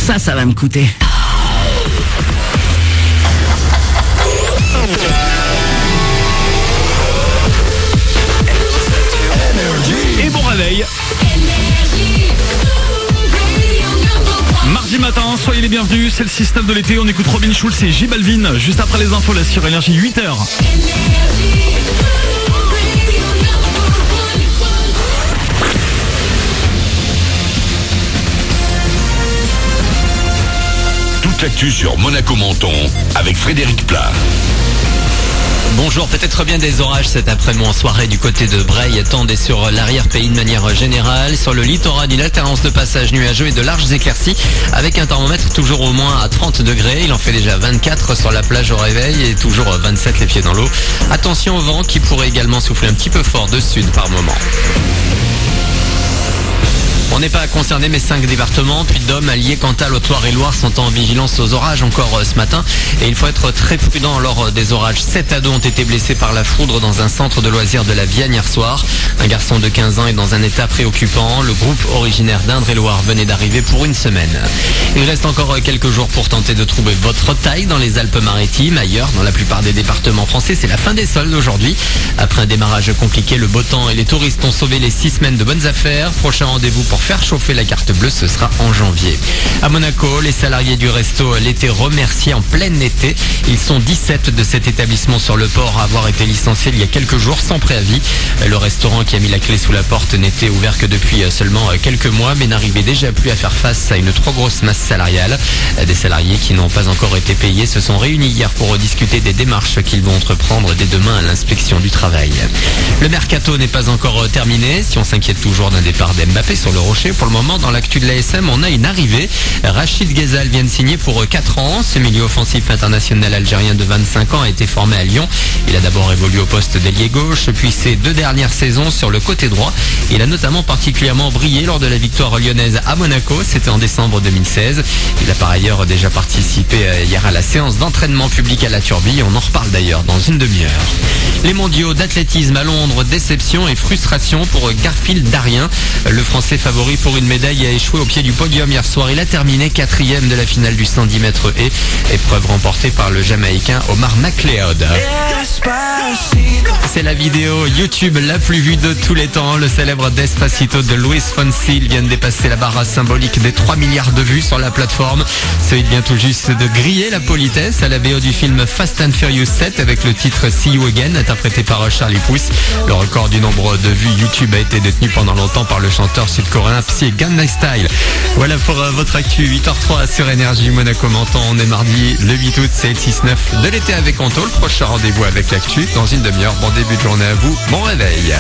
Ça va me coûter. Et bon réveil. Mardi matin, soyez les bienvenus, c'est le 6-9 de l'été, on écoute Robin Schulz et J Balvin, juste après les infos là sur Énergie, 8h. Toute l'actu sur Monaco Menton avec Frédéric Plat. Bonjour, peut-être bien des orages cet après-midi en soirée du côté de Breil, tendez sur l'arrière-pays de manière générale. Sur le littoral, une alternance de passages nuageux et de larges éclaircies avec un thermomètre toujours au moins à 30 degrés. Il en fait déjà 24 sur la plage au réveil et toujours 27 les pieds dans l'eau. Attention au vent qui pourrait également souffler un petit peu fort de sud par moment. On n'est pas concerné, mais 5 départements, Puy-de-Dôme, Allier, Cantal, Haute-Loire et Loire sont en vigilance aux orages encore ce matin. Et il faut être très prudent lors des orages. 7 ados ont été blessés par la foudre dans un centre de loisirs de la Vienne hier soir. Un garçon de 15 ans est dans un état préoccupant. Le groupe originaire d'Indre-et-Loire venait d'arriver pour une semaine. Il reste encore quelques jours pour tenter de trouver votre taille dans les Alpes-Maritimes. Ailleurs, dans la plupart des départements français, c'est la fin des soldes aujourd'hui. Après un démarrage compliqué, le beau temps et les touristes ont sauvé les 6 semaines de bonnes affaires. Prochain rendez-vous pour faire chauffer la carte bleue, ce sera en janvier. À Monaco, les salariés du resto l'étaient remerciés en plein été. Ils sont 17 de cet établissement sur le port à avoir été licenciés il y a quelques jours sans préavis. Le restaurant qui a mis la clé sous la porte n'était ouvert que depuis seulement quelques mois, mais n'arrivait déjà plus à faire face à une trop grosse masse salariale. Des salariés qui n'ont pas encore été payés se sont réunis hier pour discuter des démarches qu'ils vont entreprendre dès demain à l'inspection du travail. Le mercato n'est pas encore terminé. Si on s'inquiète toujours d'un départ d'Mbappé sur le Rocher, pour le moment, dans l'actu de l'ASM, on a une arrivée. Rachid Ghezal vient de signer pour 4 ans. Ce milieu offensif international algérien de 25 ans a été formé à Lyon. Il a d'abord évolué au poste d'ailier gauche, puis ses 2 dernières saisons sur le côté droit. Il a notamment particulièrement brillé lors de la victoire lyonnaise à Monaco. C'était en décembre 2016. Il a par ailleurs déjà participé hier à la séance d'entraînement public à la Turbie. On en reparle d'ailleurs dans une demi-heure. Les mondiaux d'athlétisme à Londres, déception et frustration pour Garfield Darien. Le Français favori pour une médaille a échoué au pied du podium hier soir. Il a terminé 4e de la finale du 110 mètres et épreuve remportée par le Jamaïcain Omar McLeod. C'est la vidéo YouTube la plus vue de tous les temps. Le célèbre Despacito de Luis Fonsi vient de dépasser la barre symbolique des 3 milliards de vues sur la plateforme. Ce hit vient tout juste de griller la politesse à la BO du film Fast and Furious 7 avec le titre See You Again interprété par Charlie Puth. Le record du nombre de vues YouTube a été détenu pendant longtemps par le chanteur sud-coréen Psy Gangnam Style. Voilà pour votre actu, 8h03 sur Énergie Monaco Menton. On est mardi le 8 août, c'est le 6-9 de l'été avec Anto. Le prochain rendez-vous avec l'actu dans une demi-heure. Bon début de journée à vous, bon réveil.